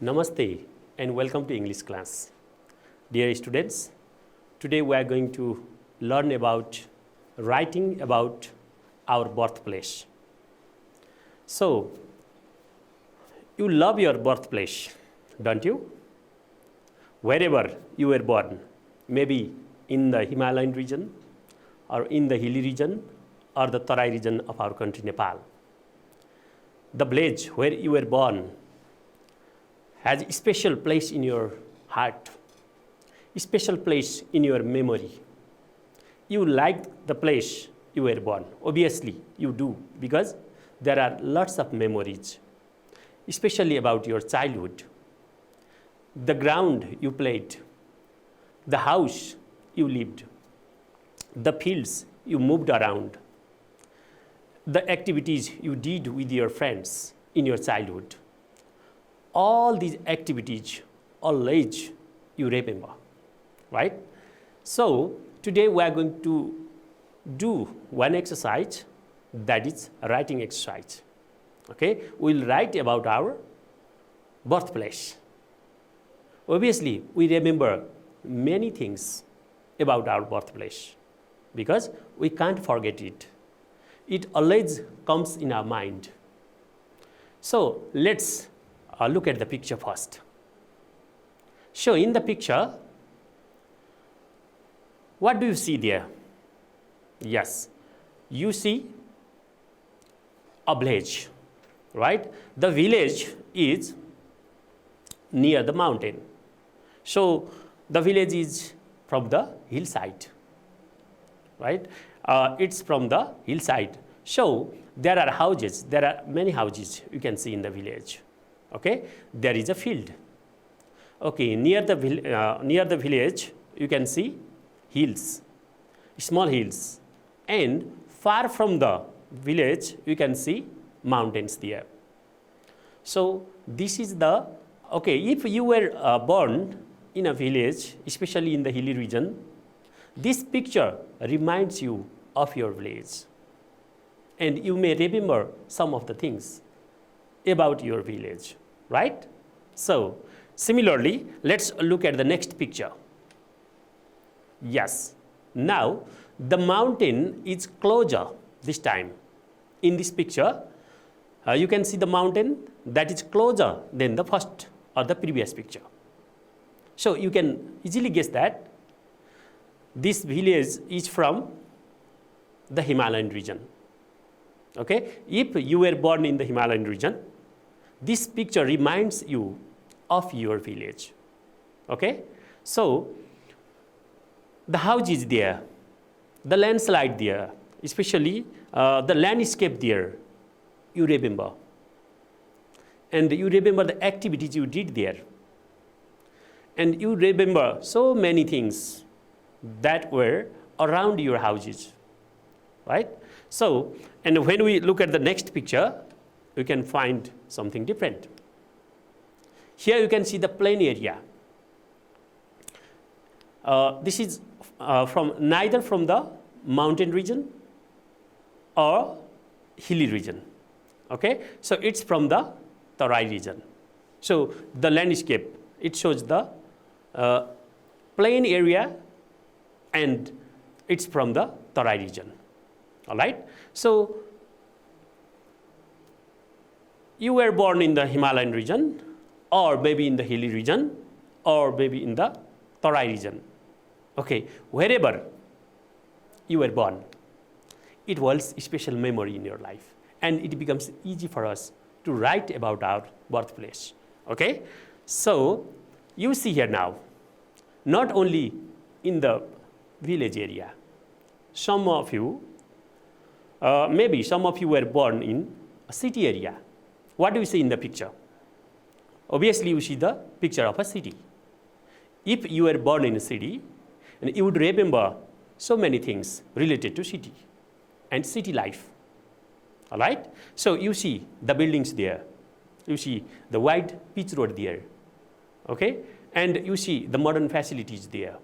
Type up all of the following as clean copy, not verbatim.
Namaste and welcome to English class. Dear students, today we are going to learn about writing about our birthplace. So, you love your birthplace, don't you? Wherever you were born, maybe in the Himalayan region or in the hilly region or the Tarai region of our country, Nepal. The village where you were born has a special place in your heart, a special place in your memory. You like the place you were born. Obviously, you do, because there are lots of memories, especially about your childhood. The ground you played, the house you lived, the fields you moved around, the activities you did with your friends in your childhood. All these activities always you remember, right? So today we are going to do one exercise, that is a writing exercise. Okay, we'll write about our birthplace. Obviously, we remember many things about our birthplace because we can't forget it. It always comes in our mind. So let's look at the picture first. So in the picture, what do you see there? Yes, you see a village, right? The village is near the mountain. So the village is from the hillside, right? It's from the hillside. So there are houses, there are many houses you can see in the village. Okay, there is a field. Okay, near the village you can see hills, small hills, and far from the village you can see mountains there. So this is the, okay, if you were born in a village, especially in the hilly region, this picture reminds you of your village, and you may remember some of the things about your village, right? So similarly, let's look at the next picture. Yes, now the mountain is closer this time. In this picture, you can see the mountain that is closer than the first or the previous picture. So you can easily guess that this village is from the Himalayan region. Okay, if you were born in the Himalayan region, this picture reminds you of your village. Okay, so the house is there, the landslide there, especially the landscape there, you remember. And you remember the activities you did there. And you remember so many things that were around your houses, right? So, and when we look at the next picture, we can find something different. Here you can see the plain area. This is neither from the mountain region or hilly region. Okay, so it's from the Tarai region. So the landscape, it shows the plain area, and it's from the Tarai region. All right, so you were born in the Himalayan region, or maybe in the hilly region, or maybe in the Tarai region. Okay, wherever you were born, it holds a special memory in your life, and it becomes easy for us to write about our birthplace. Okay, so you see here now, not only in the village area, some of you, maybe some of you were born in a city area. What do you see in the picture? Obviously, you see the picture of a city. If you were born in a city, and you would remember so many things related to city and city life. All right? So you see the buildings there. You see the wide pitch road there. Okay? And you see the modern facilities there.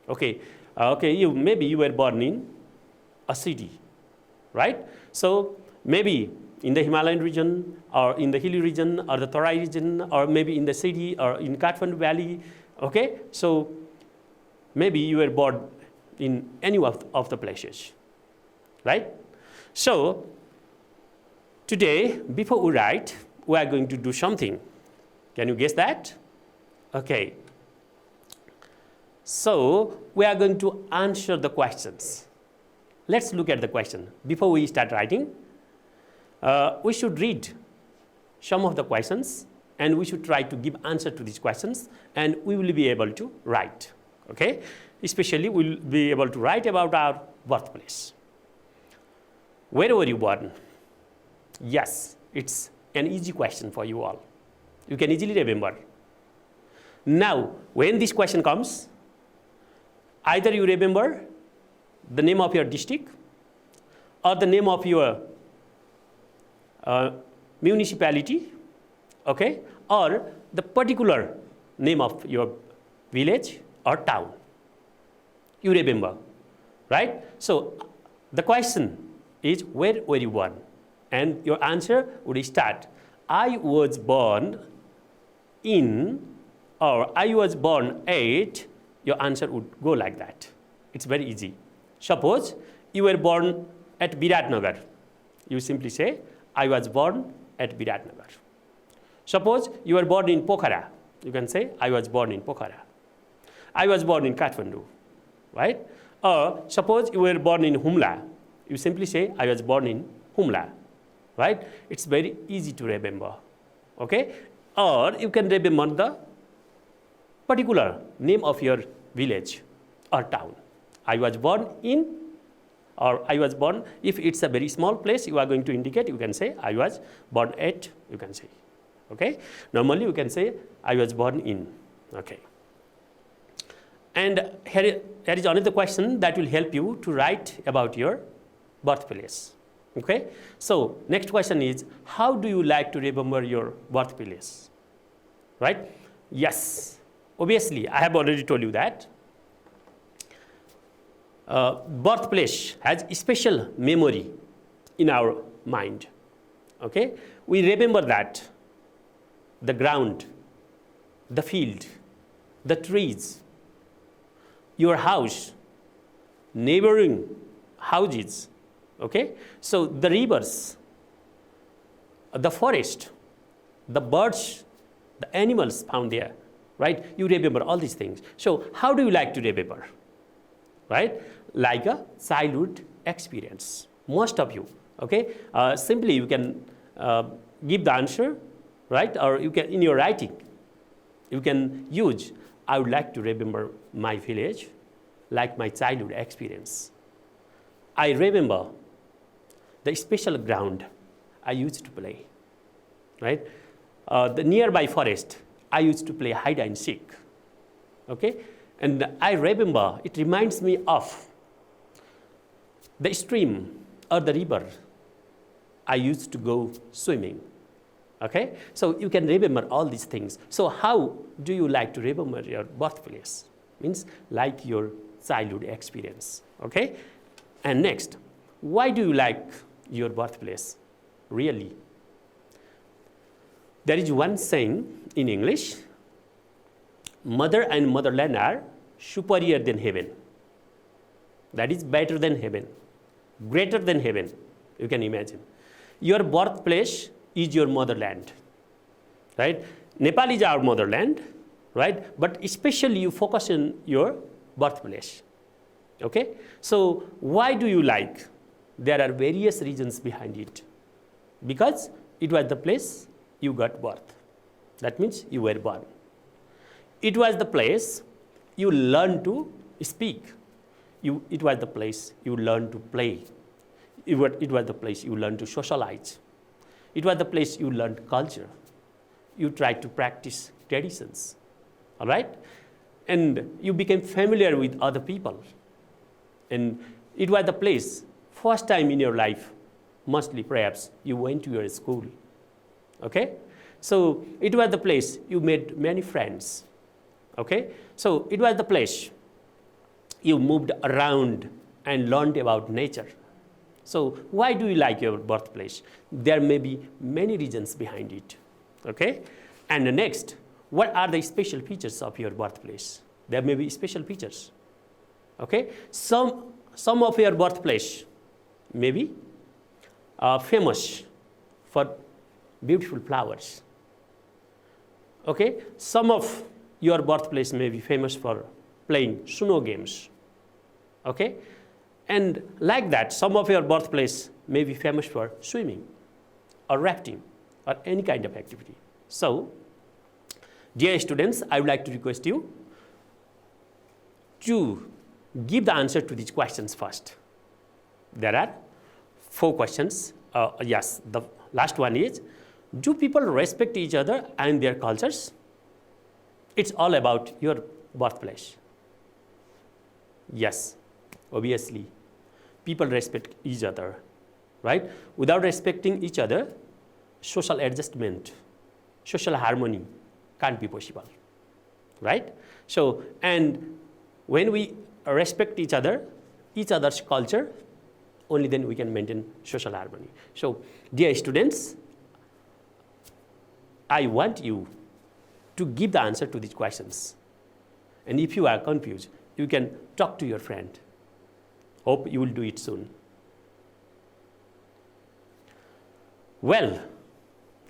Okay? Maybe you were born in a city, right? So maybe in the Himalayan region, or in the hilly region, or the Tarai region, or maybe in the city, or in Kathmandu Valley. Okay, so maybe you were born in any of the places, right? So today, before we write, we are going to do something. Can you guess that? Okay. So we are going to answer the questions. Let's look at the question. Before we start writing, we should read some of the questions, and we should try to give answer to these questions, and we will be able to write. Okay? Especially, we will be able to write about our birthplace. Where were you born? Yes, it's an easy question for you all. You can easily remember. Now, when this question comes, either you remember the name of your district or the name of your municipality, okay, or the particular name of your village or town. You remember, right? So the question is, where were you born? And your answer would start, I was born in, or I was born at. Your answer would go like that. It's very easy. Suppose you were born at Biratnagar. You simply say, I was born at Biratnagar. Suppose you were born in Pokhara. You can say, I was born in Pokhara. I was born in Kathmandu, right? Or suppose you were born in Humla. You simply say, I was born in Humla, right? It's very easy to remember, okay? Or you can remember the particular name of your village or town. I was born in, or I was born, if it's a very small place, you are going to indicate, you can say, I was born at, you can say, okay? Normally, you can say, I was born in, okay? And here is another question that will help you to write about your birthplace, okay? So, next question is, how do you like to remember your birthplace, right? Yes. Obviously, I have already told you that birthplace has a special memory in our mind. Okay, we remember that the ground, the field, the trees, your house, neighboring houses. Okay, so the rivers, the forest, the birds, the animals found there. Right? You remember all these things. So how do you like to remember? Right? Like a childhood experience. Most of you. Okay? Simply you can give the answer, right? Or you can, in your writing, you can use, I would like to remember my village like my childhood experience. I remember the special ground I used to play. Right? The nearby forest, I used to play hide and seek, okay? And I remember, it reminds me of the stream or the river I used to go swimming, okay? So you can remember all these things. So how do you like to remember your birthplace? Means like your childhood experience, okay? And next, why do you like your birthplace? Really? There is one saying in English, mother and motherland are superior than heaven. That is better than heaven, greater than heaven, you can imagine. Your birthplace is your motherland, right? Nepal is our motherland, right? But especially you focus on your birthplace, okay? So why do you like? There are various reasons behind it. Because it was the place you got birth. That means you were born. It was the place you learned to speak. It was the place you learned to play. It was the place you learned to socialize. It was the place you learned culture. You tried to practice traditions, all right? And you became familiar with other people. And it was the place, first time in your life, mostly perhaps, you went to your school, okay? So it was the place you made many friends, okay? So it was the place you moved around and learned about nature. So why do you like your birthplace? There may be many reasons behind it. Okay? And the next, what are the special features of your birthplace? There may be special features. Okay? Some of your birthplace may be famous for beautiful flowers. Okay? Some of your birthplace may be famous for playing snow games. Okay? And like that, some of your birthplace may be famous for swimming or rafting or any kind of activity. So, dear students, I would like to request you to give the answer to these questions first. There are 4 questions. Yes, the last one is, do people respect each other and their cultures? It's all about your birthplace. Yes, obviously, people respect each other, right? Without respecting each other, social adjustment, social harmony can't be possible, right? So, and when we respect each other's culture, only then we can maintain social harmony. So, dear students, I want you to give the answer to these questions. And if you are confused, you can talk to your friend. Hope you will do it soon. Well,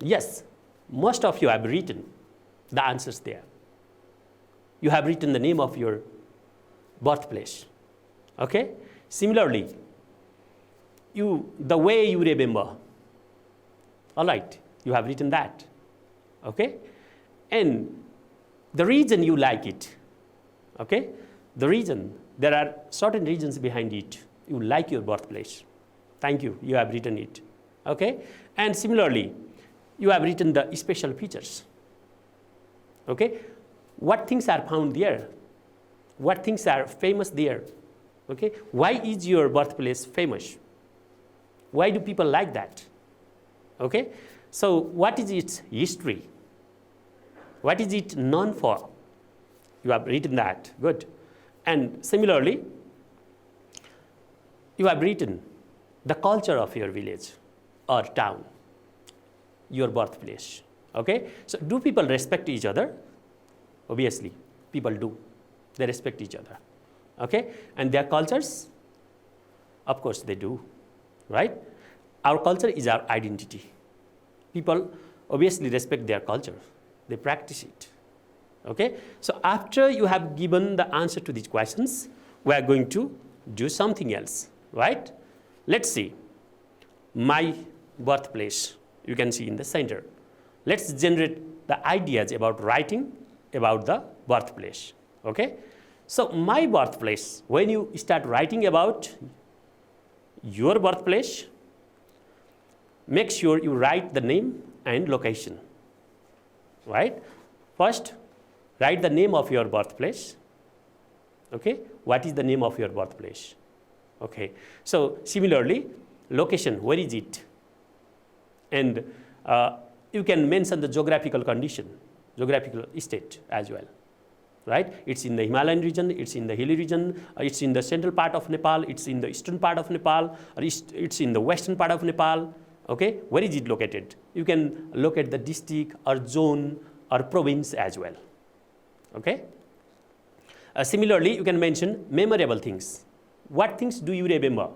yes, most of you have written the answers there. You have written the name of your birthplace. Okay? Similarly, the way you remember. All right, you have written that. Okay? And the reason you like it. Okay? The reason, there are certain reasons behind it. You like your birthplace. Thank you, you have written it. Okay? And similarly, you have written the special features. Okay? What things are found there? What things are famous there? Okay? Why is your birthplace famous? Why do people like that? Okay? So what is its history? What is it known for? You have written that. Good. And similarly, you have written the culture of your village or town, your birthplace. Okay? So do people respect each other? Obviously, people do. They respect each other. Okay? And their cultures? Of course they do. Right? Our culture is our identity. People obviously respect their culture. They practice it. Okay? So after you have given the answer to these questions, we are going to do something else. Right? Let's see. My birthplace, you can see in the center. Let's generate the ideas about writing about the birthplace. Okay? So my birthplace, when you start writing about your birthplace, make sure you write the name and location. Right? First, write the name of your birthplace. Okay? What is the name of your birthplace? Okay. So similarly, location, where is it? And you can mention the geographical condition, geographical state as well. Right? It's in the Himalayan region, it's in the hilly region, it's in the central part of Nepal, it's in the eastern part of Nepal, or it's in the western part of Nepal. Okay? Where is it located? You can look at the district or zone or province as well. Okay? Similarly, you can mention memorable things. What things do you remember?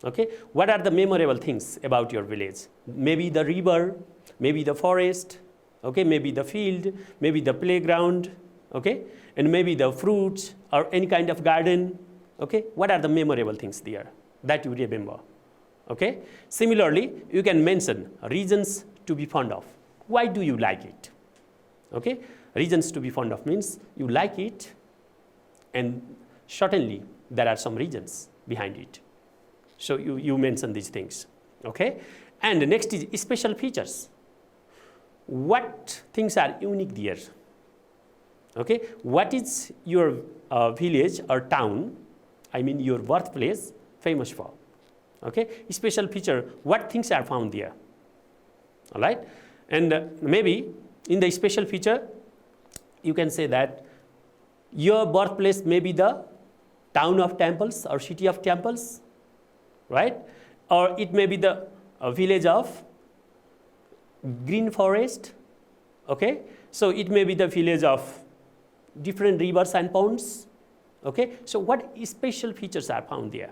Okay? What are the memorable things about your village? Maybe the river, maybe the forest, okay? Maybe the field, maybe the playground, okay? And maybe the fruits or any kind of garden. Okay? What are the memorable things there that you remember? Okay? Similarly, you can mention reasons to be fond of. Why do you like it? Okay? Reasons to be fond of means you like it, and certainly there are some reasons behind it. So you mention these things. Okay? And the next is special features. What things are unique there? Okay? What is your village or town, I mean your birthplace, famous for? Okay? Special feature, what things are found there? All right? And maybe in the special feature, you can say that your birthplace may be the town of temples or city of temples, right? or it may be the village of green forest. Okay, so it may be the village of different rivers and ponds. Okay, so what special features are found there?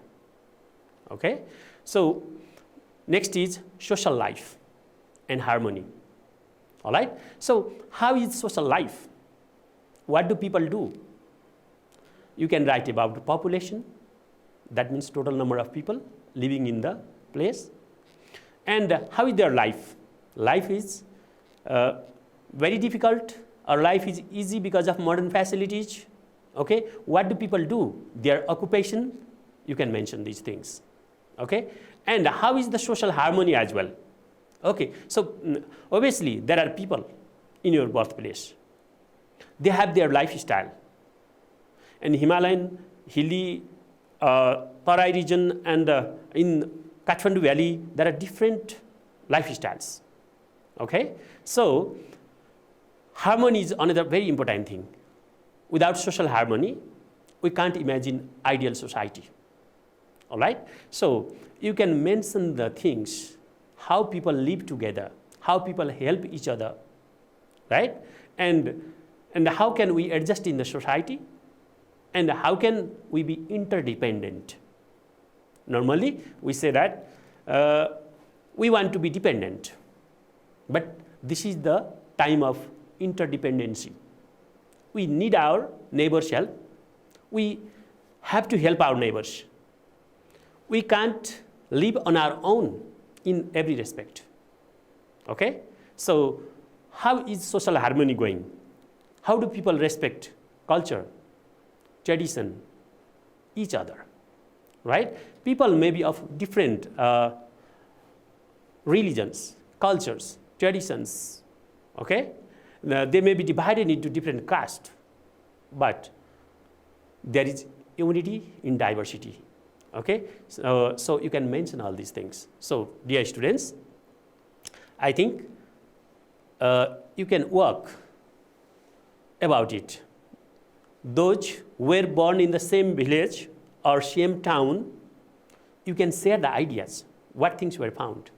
Okay, so next is social life and harmony. All right, so how is social life? What do people do? You can write about the population, that means total number of people living in the place. And how is their life? Life is very difficult, or life is easy because of modern facilities. Okay, what do people do? Their occupation, you can mention these things. Okay, and how is the social harmony as well? Okay, so obviously there are people in your birthplace. They have their lifestyle. In Himalayan, hilly, Tarai region, and in Kathmandu Valley, there are different lifestyles. Okay, so harmony is another very important thing. Without social harmony, we can't imagine ideal society. All right, so you can mention the things, how people live together, how people help each other, right? And how can we adjust in the society, and how can we be interdependent? Normally, we say that we want to be dependent, but this is the time of interdependency. We need our neighbors' help. We have to help our neighbors. We can't live on our own in every respect. Okay? So, how is social harmony going? How do people respect culture, tradition, each other? Right? People may be of different religions, cultures, traditions. Okay? They may be divided into different castes, but there is unity in diversity. Okay, so you can mention all these things. So, dear students, I think you can work about it. Those who were born in the same village or same town, you can share the ideas, what things were found,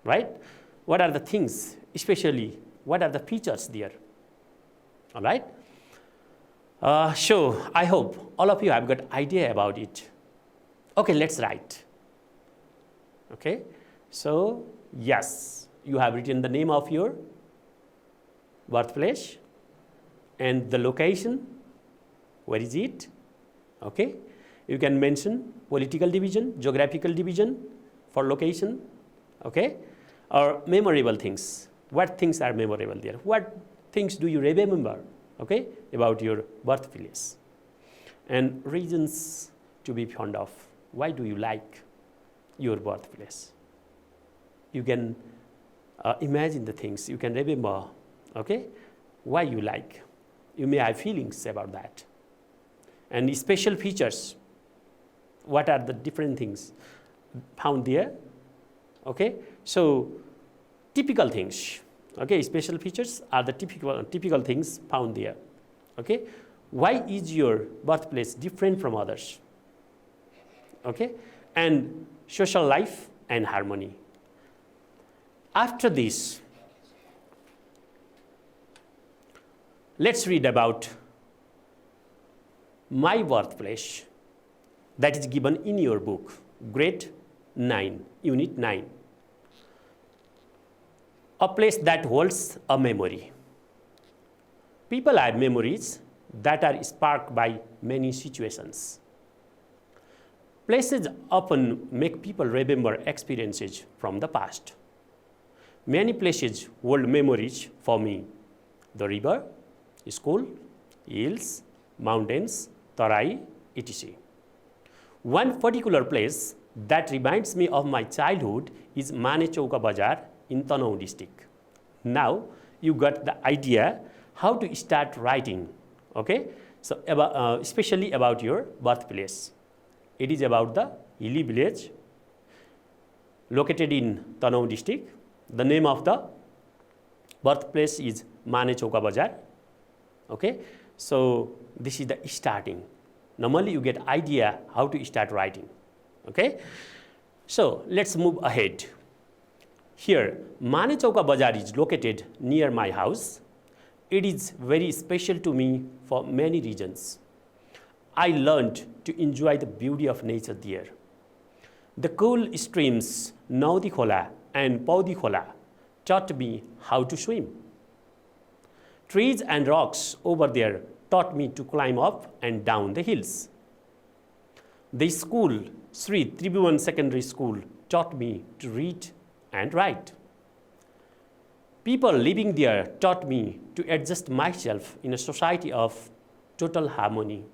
right? What are the things, especially what are the features there, all right? So, I hope all of you have got idea about it. Okay, let's write. Okay, so yes, you have written the name of your birthplace and the location, where is it? Okay, you can mention political division, geographical division for location, okay, or memorable things. What things are memorable there? What things do you remember, okay, about your birthplace? And reasons to be fond of. Why do you like your birthplace? You can imagine the things, you can remember, okay, why you like. You may have feelings about that. And special features, what are the different things found there, okay? So, typical things, okay, special features are the typical things found there, okay? Why is your birthplace different from others? Okay, and social life and harmony. After this, let's read about my birthplace that is given in your book, grade 9, unit 9. A place that holds a memory. People have memories that are sparked by many situations. Places often make people remember experiences from the past. Many places hold memories for me. The river, school, hills, mountains, Tarai, etc. One particular place that reminds me of my childhood is Manechauka Bazar in Tanau district. Now you got the idea how to start writing, okay? So especially about your birthplace. It is about the hilly village located in Tanau district. The name of the birthplace is Manechauka Bazar. Okay, so this is the starting. Normally you get idea how to start writing. Okay, So let's move ahead. Here, Manechauka Bazaar is located near my house. It is very special to me for many reasons. I learned to enjoy the beauty of nature there. The cool streams Naudi Khola and Paudi Khola taught me how to swim. Trees and rocks over there taught me to climb up and down the hills. The school, Sri Tribhuvan Secondary School, taught me to read and write. People living there taught me to adjust myself in a society of total harmony.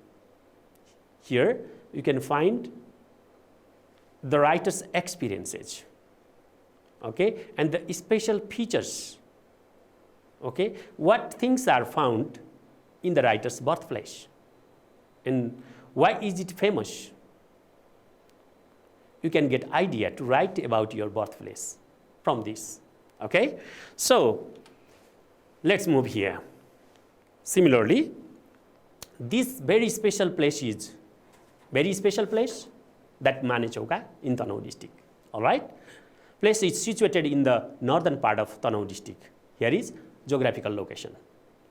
Here you can find the writer's experiences, okay, and the special features, okay, what things are found in the writer's birthplace and why is it famous. You can get idea to write about your birthplace from this, okay. So let's move here. Similarly, this very special place is that Manechauka in Tanau district, all right. Place is situated in the northern part of Tanau district. Here is geographical location,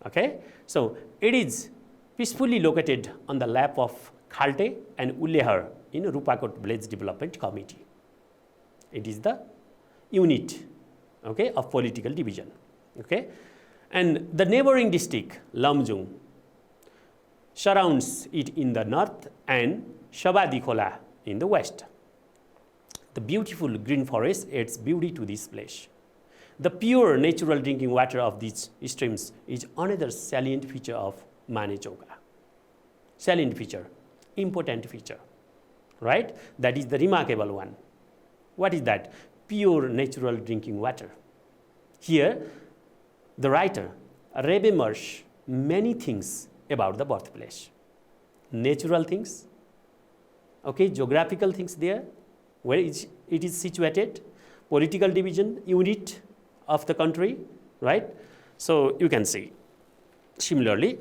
okay. So it is peacefully located on the lap of Khalte and Ulehar in Rupakot Village Development Committee. It is the unit, okay, of political division, okay. And the neighboring district, Lamjung, surrounds it in the north and Shabadi Khola in the west. The beautiful green forest adds beauty to this place. The pure natural drinking water of these streams is another salient feature of Manechauka. Salient feature, important feature, right? That is the remarkable one. What is that? Pure natural drinking water. Here, the writer remembers many things about the birthplace. Natural things, okay, geographical things there, where it is situated, political division, unit of the country, right? So you can see. Similarly,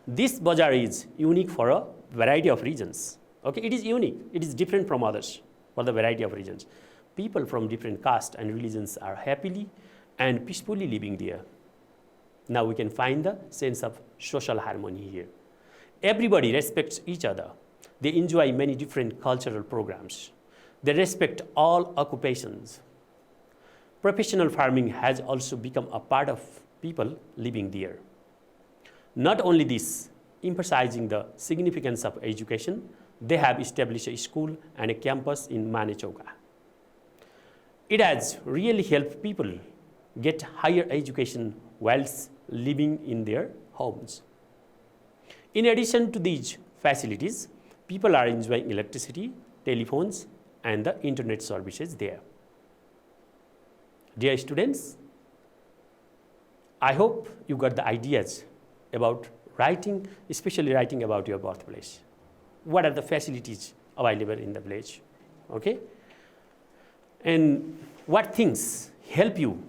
this bazaar is unique for a variety of reasons. Okay, it is unique. It is different from others for the variety of reasons. People from different castes and religions are happily and peacefully living there. Now we can find the sense of social harmony here. Everybody respects each other. They enjoy many different cultural programs. They respect all occupations. Professional farming has also become a part of people living there. Not only this, emphasizing the significance of education, they have established a school and a campus in Manechauka. It has really helped people get higher education whilst living in their homes. In addition to these facilities, people are enjoying electricity, telephones, and the internet services there. Dear students, I hope you got the ideas about writing, especially writing about your birthplace. What are the facilities available in the village? Okay? And what things help you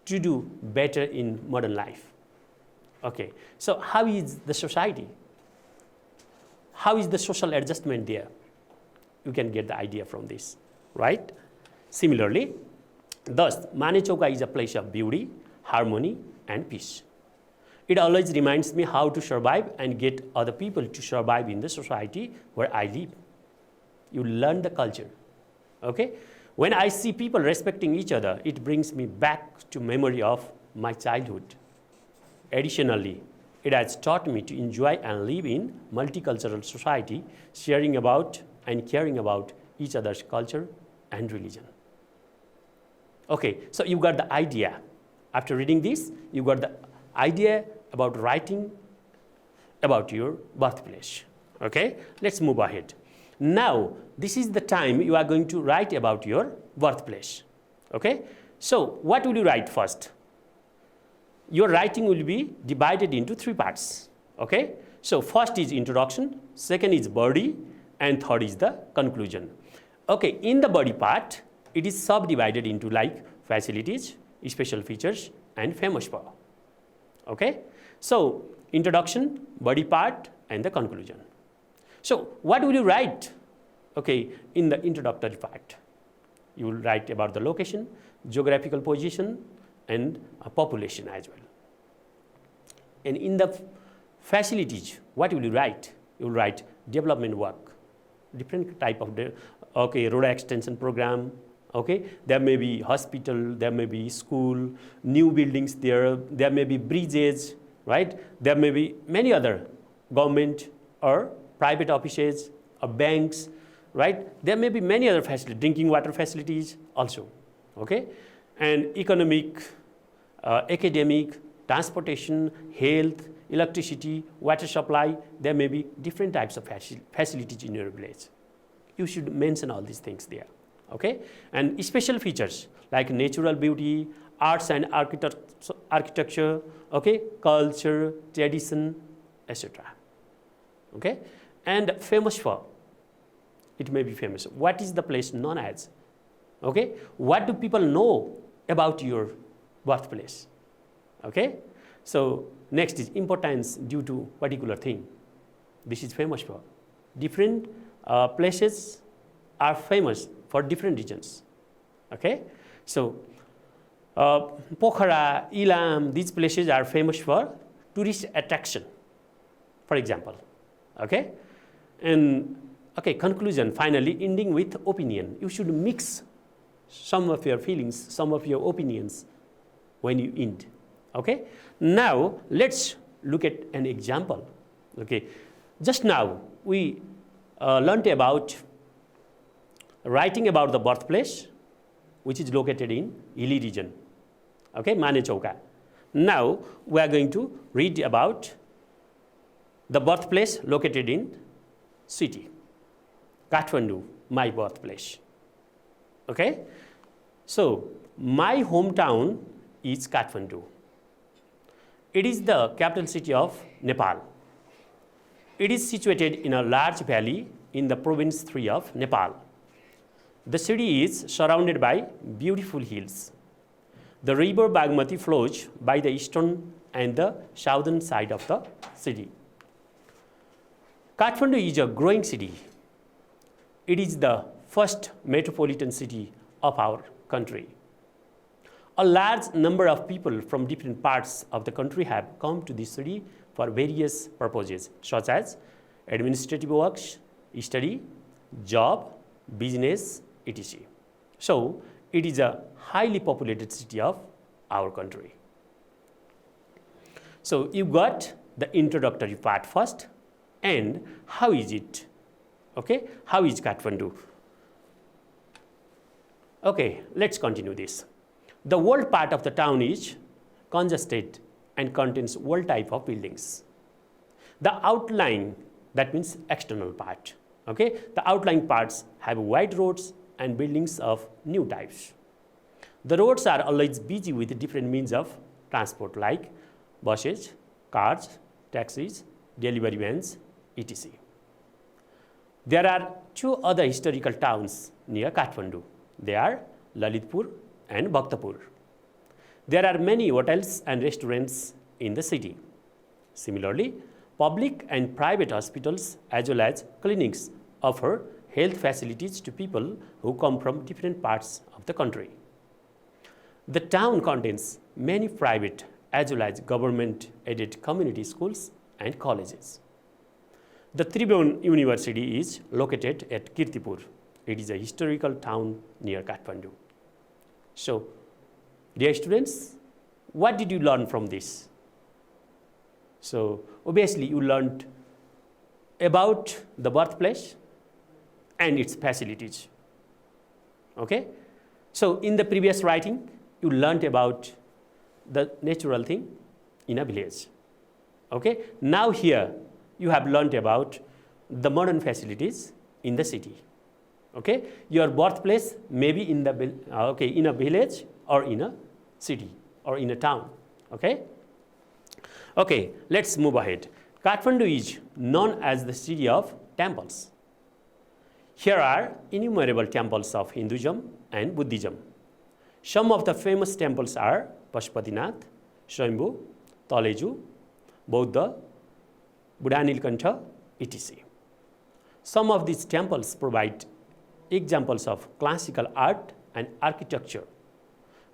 to do better in modern life? Okay, so how is the society? How is the social adjustment there? You can get the idea from this, right? Similarly, thus, Manechauka is a place of beauty, harmony, and peace. It always reminds me how to survive and get other people to survive in the society where I live. You learn the culture, okay? When I see people respecting each other, it brings me back to memory of my childhood. Additionally, it has taught me to enjoy and live in multicultural society, sharing about and caring about each other's culture and religion. Okay, so you got the idea. After reading this, you got the idea about writing about your birthplace. Okay, let's move ahead. Now, this is the time you are going to write about your birthplace. Okay, so what will you write first? Your writing will be divided into 3 parts. Okay, so first is introduction, second is body, and third is the conclusion. Okay, in the body part, it is subdivided into like facilities, special features, and famous for. Okay, so introduction, body part, and the conclusion. So what will you write? Okay, in the introductory part, you will write about the location, geographical position, and population as well. And in the facilities, what will you write? You will write development work, different type of road extension program. Okay, there may be hospital, there may be school, new buildings there may be bridges, right? There may be many other government or private offices or banks, right? There may be many other facilities, drinking water facilities also, okay? And economic, academic, transportation, health, electricity, water supply, there may be different types of facilities in your village. You should mention all these things there, okay? And special features like natural beauty, arts and architecture, okay? Culture, tradition, etc. Okay? And famous for, it may be famous. What is the place known as? Okay? What do people know about your birthplace? Okay? So next is importance due to particular thing. This is famous for. Different places are famous for different regions. Okay? So Pokhara, Ilam, these places are famous for tourist attraction, for example. Okay? And okay, conclusion, finally, ending with opinion. You should mix some of your feelings, some of your opinions when you end. Okay? Now, let's look at an example. Okay? Just now, we learned about writing about the birthplace, which is located in hilly region. Okay? Manechauka. Now, we are going to read about the birthplace located in city. Kathmandu, my birthplace. Okay? So, my hometown is Kathmandu. It is the capital city of Nepal. It is situated in a large valley in the province 3 of Nepal. The city is surrounded by beautiful hills. The river Bagmati flows by the eastern and the southern side of the city. Kathmandu is a growing city. It is the first metropolitan city of our country. A large number of people from different parts of the country have come to this city for various purposes, such as administrative works, study, job, business, etc. So, it is a highly populated city of our country. So, you got the introductory part first, and how is it? Okay, how is Kathmandu? Okay, let's continue this. The old part of the town is congested and contains all type of buildings. The outlying, that means external part. Okay, the outlying parts have wide roads and buildings of new types. The roads are always busy with different means of transport like buses, cars, taxis, delivery vans, etc. There are 2 other historical towns near Kathmandu. They are Lalitpur and Bhaktapur. There are many hotels and restaurants in the city. Similarly, public and private hospitals as well as clinics offer health facilities to people who come from different parts of the country. The town contains many private as well as government-aided community schools and colleges. The Tribhuvan University is located at Kirtipur. It is a historical town near Kathmandu. So, dear students, what did you learn from this? So, obviously, you learned about the birthplace and its facilities. Okay? So, in the previous writing, you learned about the natural thing in a village. Okay? Now, here, you have learned about the modern facilities in the city. Okay? Your birthplace may be in the in a village or in a city or in a town. Okay? Okay, let's move ahead. Kathmandu is known as the city of temples. Here are innumerable temples of Hinduism and Buddhism. Some of the famous temples are Pashupatinath, Swayambhu, Taleju, Bauddha, Buddha Nilkantha, etc. Some of these temples provide examples of classical art and architecture.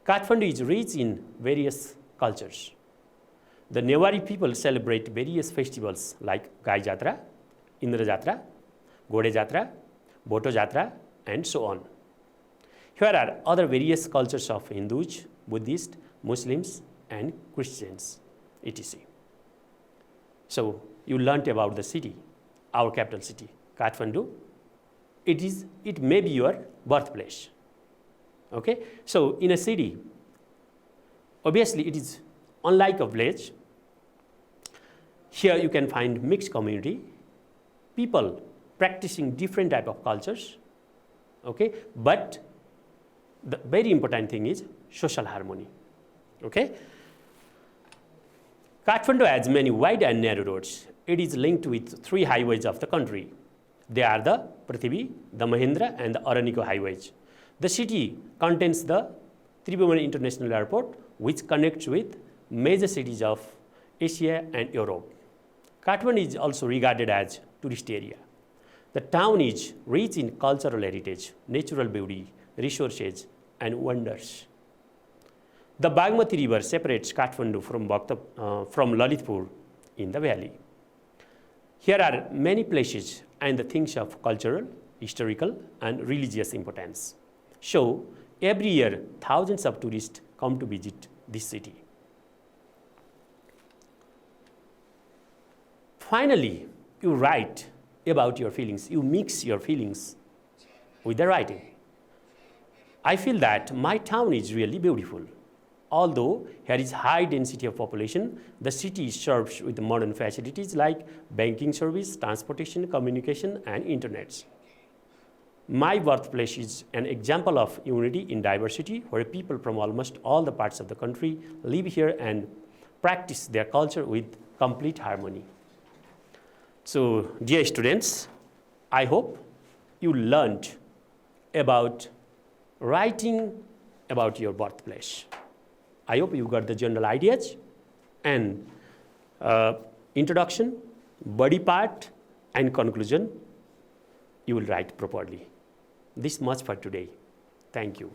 Kathmandu is rich in various cultures. The Newari people celebrate various festivals like Gai Jatra, Indra Jatra, Gode Jatra, Boto Jatra, and so on. Here are other various cultures of Hindus, Buddhists, Muslims, and Christians, etc. So you learnt about the city, our capital city, Kathmandu. It may be your birthplace. Okay? So in a city, obviously it is unlike a village. Here you can find mixed community, people practicing different type of cultures. Okay? But the very important thing is social harmony. Okay? Kathmandu has many wide and narrow roads. It is linked with 3 highways of the country. They are the Prithvi, the Mahendra, and the Araniko highways. The city contains the Tribhuvan International Airport, which connects with major cities of Asia and Europe. Kathmandu is also regarded as tourist area. The town is rich in cultural heritage, natural beauty, resources, and wonders. The Bagmati River separates Kathmandu from Lalitpur in the valley. Here are many places and the things of cultural, historical, and religious importance. So, every year, thousands of tourists come to visit this city. Finally, you write about your feelings. You mix your feelings with the writing. I feel that my town is really beautiful. Although here is high density of population, the city is served with modern facilities like banking service, transportation, communication, and internet. My birthplace is an example of unity in diversity, where people from almost all the parts of the country live here and practice their culture with complete harmony. So, dear students, I hope you learned about writing about your birthplace. I hope you got the general ideas and introduction, body part, and conclusion. You will write properly. This much for today. Thank you.